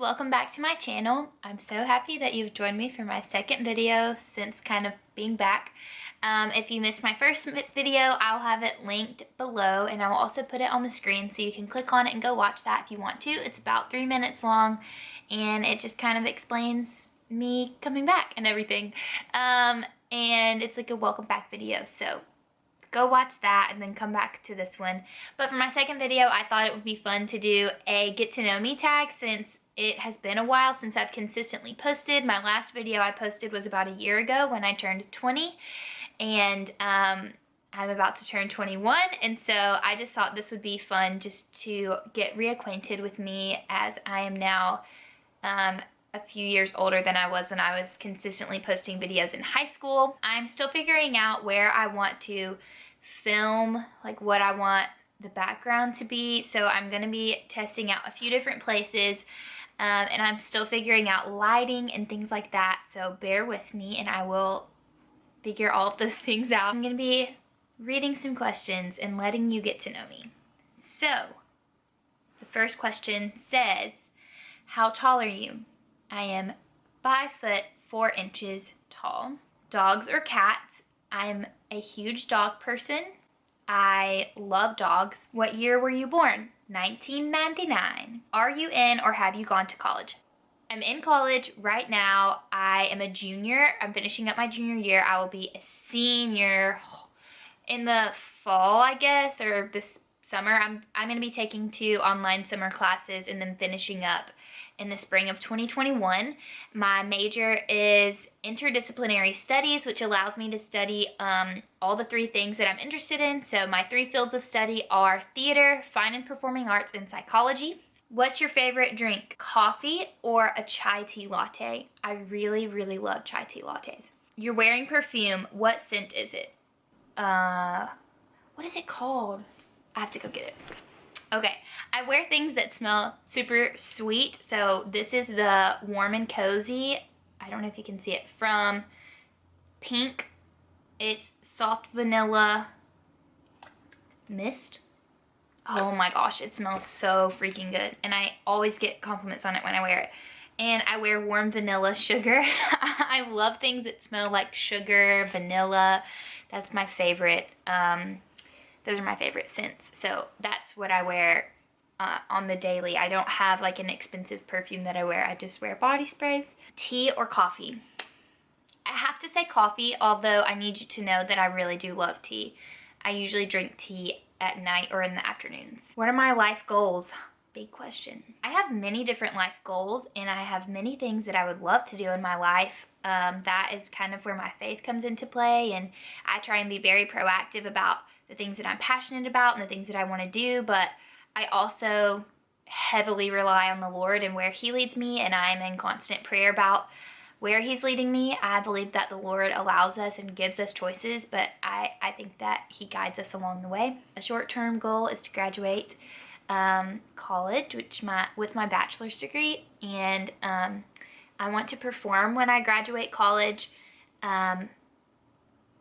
welcome back to my channel. I'm so happy that you've joined me for my second video since kind of being back. If you missed my first video, I'll have it linked below and I will also put it on the screen so you can click on it and go watch that if you want to. It's about 3 minutes long and it just kind of explains me coming back and everything. And it's like a welcome back video, so go watch that and then come back to this one. But for my second video, I thought it would be fun to do a get to know me tag since it has been a while since I've consistently posted. My last video I posted was about a year ago when I turned 20, and I'm about to turn 21, and so I just thought this would be fun just to get reacquainted with me as I am now a few years older than I was when I was consistently posting videos in high school. I'm still figuring out where I want to film, like what I want the background to be, so I'm going to be testing out a few different places, and I'm still figuring out lighting and things like that, so bear with me and I will figure all of those things out. I'm going to be reading some questions and letting you get to know me. So the first question says, how tall are you? I am 5 foot 4 inches tall. Dogs or cats? I'm a huge dog person. I love dogs. What year were you born? 1999. Are you in or have you gone to college? I'm in college right now. I am a junior. I'm finishing up my junior year. I will be a senior in the fall, I guess, or this summer. I'm going to be taking 2 online summer classes and then finishing up in the spring of 2021. My major is interdisciplinary studies, which allows me to study all the 3 things that I'm interested in. So my 3 fields of study are theater, fine and performing arts, and psychology. What's your favorite drink? Coffee or a chai tea latte? I really, really love chai tea lattes. You're wearing perfume. What scent is it? What is it called? I have to go get it. Okay, I wear things that smell super sweet. So this is the Warm and Cozy. I don't know if you can see it, from Pink. It's soft vanilla mist. Oh my gosh, it smells so freaking good. And I always get compliments on it when I wear it. And I wear warm vanilla sugar. I love things that smell like sugar, vanilla. That's my favorite. Those are my favorite scents. So that's what I wear on the daily. I don't have like an expensive perfume that I wear. I just wear body sprays. Tea or coffee? I have to say coffee, although I need you to know that I really do love tea. I usually drink tea at night or in the afternoons. What are my life goals? Big question. I have many different life goals and I have many things that I would love to do in my life. That is kind of where my faith comes into play, and I try and be very proactive about the things that I'm passionate about and the things that I want to do, but I also heavily rely on the Lord and where He leads me, and I'm in constant prayer about where He's leading me. I believe that the Lord allows us and gives us choices, but I think that He guides us along the way. A short-term goal is to graduate college, with my bachelor's degree, and I want to perform when I graduate college.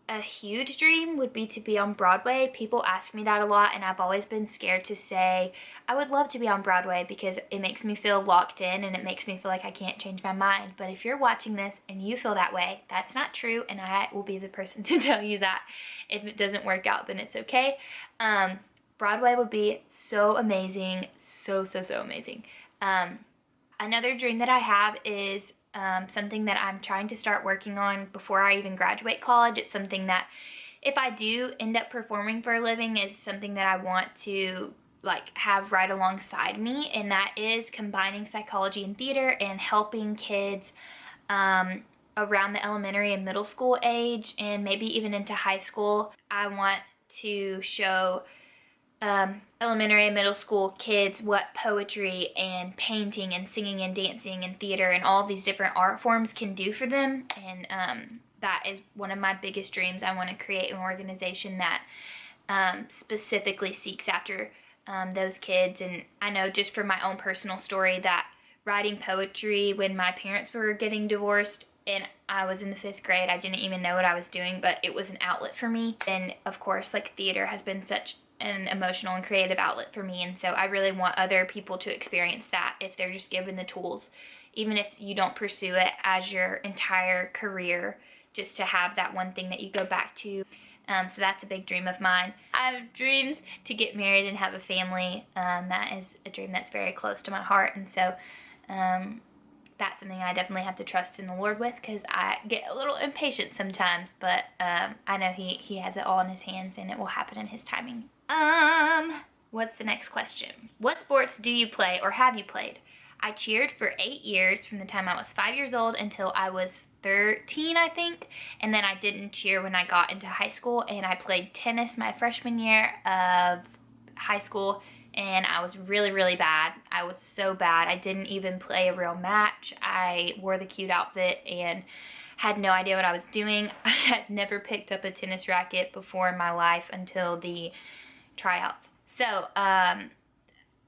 A huge dream would be to be on Broadway. People ask me that a lot, and I've always been scared to say I would love to be on Broadway because it makes me feel locked in and it makes me feel like I can't change my mind. But if you're watching this and you feel that way, that's not true, and I will be the person to tell you that. If it doesn't work out, then it's okay. Broadway would be so amazing, so amazing. Another dream that I have is something that I'm trying to start working on before I even graduate college. It's something that if I do end up performing for a living is something that I want to like have right alongside me, and that is combining psychology and theater and helping kids around the elementary and middle school age and maybe even into high school. I want to show elementary and middle school kids what poetry and painting and singing and dancing and theater and all these different art forms can do for them, and that is one of my biggest dreams. I want to create an organization that specifically seeks after those kids. And I know just from my own personal story that writing poetry when my parents were getting divorced and I was in the 5th grade, I didn't even know what I was doing, but it was an outlet for me. And of course, like, theater has been such an emotional and creative outlet for me, and so I really want other people to experience that if they're just given the tools, even if you don't pursue it as your entire career, just to have that one thing that you go back to. So that's a big dream of mine. I have dreams to get married and have a family. That is a dream that's very close to my heart, and so that's something I definitely have to trust in the Lord with, because I get a little impatient sometimes, but I know he has it all in his hands and it will happen in his timing. What's the next question? What sports do you play or have you played? I cheered for 8 years, from the time I was 5 years old until I was 13, I think, and then I didn't cheer when I got into high school, and I played tennis my freshman year of high school, and I was really, really bad. I was so bad. I didn't even play a real match. I wore the cute outfit and had no idea what I was doing. I had never picked up a tennis racket before in my life until the tryouts. So,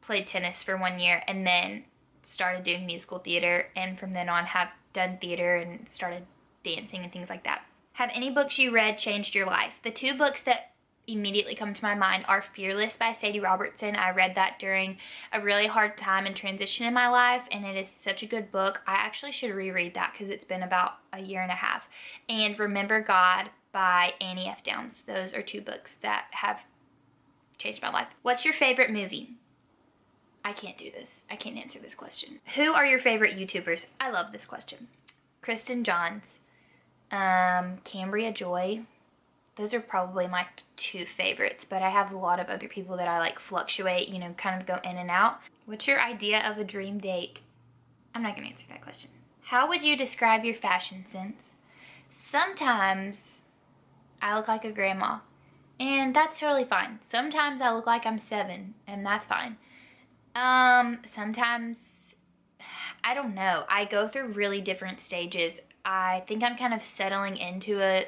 played tennis for 1 year and then started doing musical theater, and from then on have done theater and started dancing and things like that. Have any books you read changed your life? The 2 books that immediately come to my mind are Fearless by Sadie Robertson. I read that during a really hard time and transition in my life, and it is such a good book. I actually should reread that because it's been about a year and a half. And Remember God by Annie F. Downs. Those are 2 books that have changed my life. What's your favorite movie? I can't do this. I can't answer this question. Who are your favorite YouTubers? I love this question. Kristen Johns, Cambria Joy. Those are probably my 2 favorites, but I have a lot of other people that I like fluctuate, you know, kind of go in and out. What's your idea of a dream date? I'm not gonna answer that question. How would you describe your fashion sense? Sometimes I look like a grandma, and that's totally fine. Sometimes I look like I'm 7, and that's fine. Sometimes, I don't know. I go through really different stages. I think I'm kind of settling into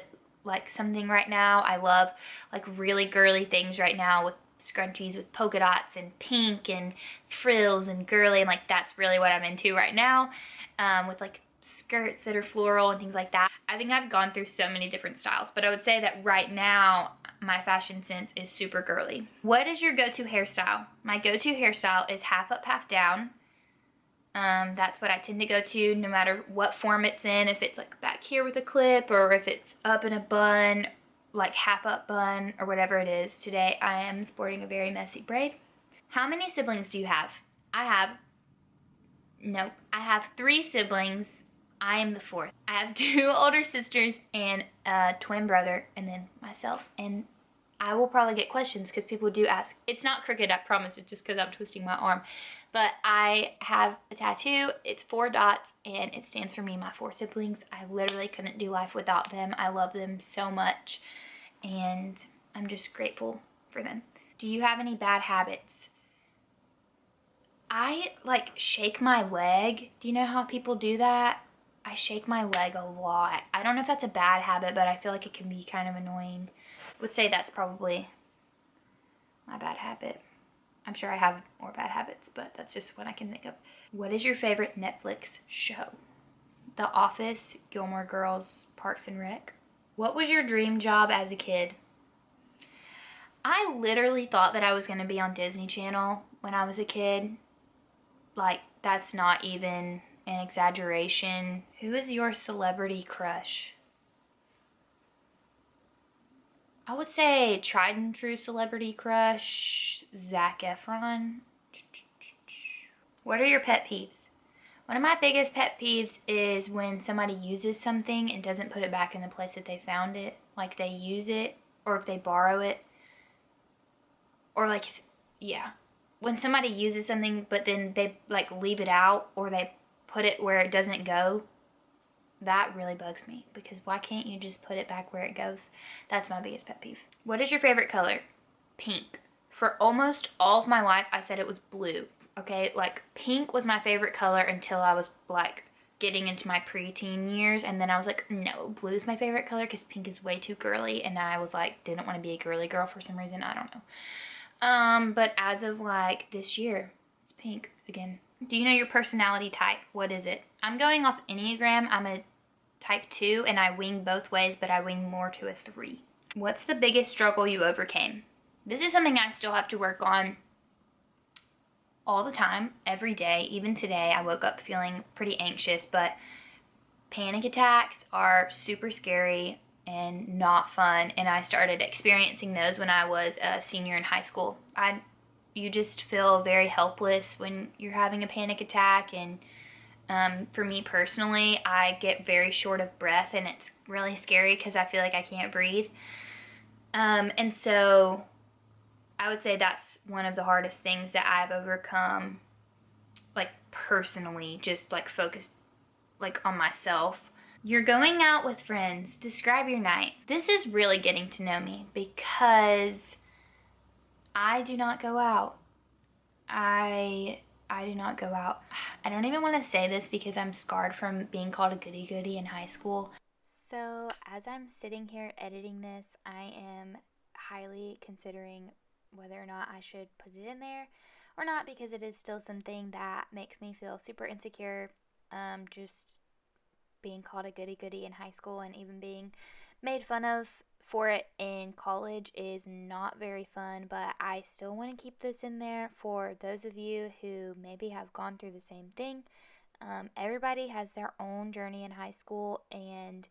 something right now. I love like really girly things right now, with scrunchies with polka dots and pink and frills and girly, and like that's really what I'm into right now, with like skirts that are floral and things like that. I think I've gone through so many different styles, but I would say that right now my fashion sense is super girly. What is your go-to hairstyle? My go-to hairstyle is half up, half down. That's what I tend to go to no matter what form it's in. If it's like back here with a clip, or if it's up in a bun, like half up bun, or whatever it is. Today I am sporting a very messy braid. How many siblings do you have? I have 3 siblings. I am the 4th. I have 2 older sisters and a twin brother, and then myself. And I will probably get questions because people do ask. It's not crooked, I promise. It's just because I'm twisting my arm. But I have a tattoo. It's 4 dots, and it stands for me and my 4 siblings. I literally couldn't do life without them. I love them so much, and I'm just grateful for them. Do you have any bad habits? I like shake my leg. Do you know how people do that? I shake my leg a lot. I don't know if that's a bad habit, but I feel like it can be kind of annoying. I would say that's probably my bad habit. I'm sure I have more bad habits, but that's just one I can think of. What is your favorite Netflix show? The Office, Gilmore Girls, Parks and Rec. What was your dream job as a kid? I literally thought that I was going to be on Disney Channel when I was a kid. Like, that's not even an exaggeration. Who is your celebrity crush? I would say tried and true celebrity crush, Zac Efron. What are your pet peeves? One of my biggest pet peeves is when somebody uses something and doesn't put it back in the place that they found it. Like they use it, or if they borrow it, or like, yeah. When somebody uses something but then they like leave it out, or they put it where it doesn't go, that really bugs me, because why can't you just put it back where it goes? That's my biggest pet peeve. What is your favorite color? Pink. For almost all of my life, I said it was blue. Okay, like pink was my favorite color until I was like getting into my preteen years, and then I was like, no, blue is my favorite color because pink is way too girly, and I was like, didn't want to be a girly girl for some reason. I don't know. But as of like this year, it's pink again. Do you know your personality type? What is it? I'm going off Enneagram. I'm a type 2, and I wing both ways, but I wing more to a 3. What's the biggest struggle you overcame? This is something I still have to work on all the time, every day. Even today, I woke up feeling pretty anxious, but panic attacks are super scary and not fun, and I started experiencing those when I was a senior in high school. You just feel very helpless when you're having a panic attack, and for me personally, I get very short of breath, and it's really scary because I feel like I can't breathe. And so I would say that's one of the hardest things that I've overcome, like personally, just like focused like on myself. You're going out with friends. Describe your night. This is really getting to know me because I do not go out. I do not go out. I don't even want to say this because I'm scarred from being called a goody-goody in high school. So as I'm sitting here editing this, I am highly considering whether or not I should put it in there or not, because it is still something that makes me feel super insecure. Just being called a goody-goody in high school and even being made fun of for it in college is not very fun, but I still want to keep this in there for those of you who maybe have gone through the same thing. Everybody has their own journey in high school, and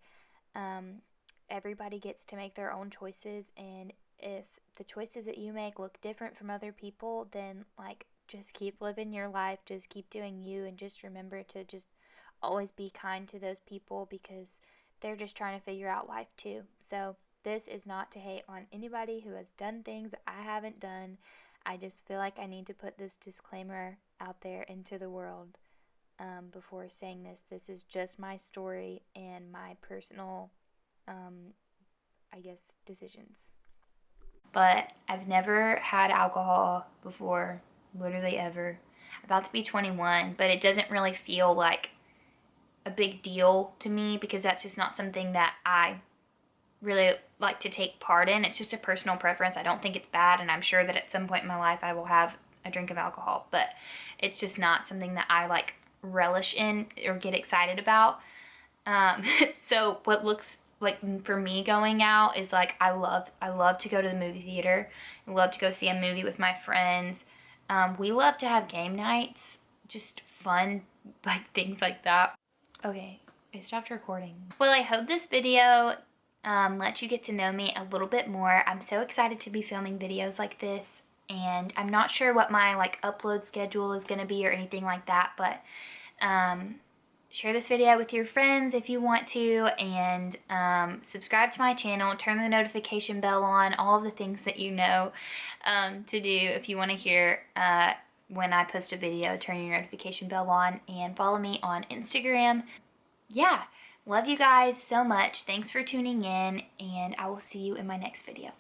everybody gets to make their own choices, and if the choices that you make look different from other people, then like just keep living your life, just keep doing you, and just remember to just always be kind to those people because they're just trying to figure out life too. So this is not to hate on anybody who has done things I haven't done. I just feel like I need to put this disclaimer out there into the world before saying this. This is just my story and my personal, I guess, decisions. But I've never had alcohol before, literally ever. I'm about to be 21, but it doesn't really feel like a big deal to me because that's just not something that I really like to take part in. It's just a personal preference. I don't think it's bad, and I'm sure that at some point in my life I will have a drink of alcohol, but it's just not something that I like relish in or get excited about. So what looks like for me going out is like I love to go to the movie theater. I love to go see a movie with my friends. We love to have game nights, just fun like things like that. Okay, I stopped recording. Well, I hope this video lets you get to know me a little bit more. I'm so excited to be filming videos like this, and I'm not sure what my like upload schedule is going to be or anything like that, but share this video with your friends if you want to, and subscribe to my channel, turn the notification bell on, all of the things that you know to do if you want to hear when I post a video. Turn your notification bell on and follow me on Instagram. Yeah, love you guys so much. Thanks for tuning in, and I will see you in my next video.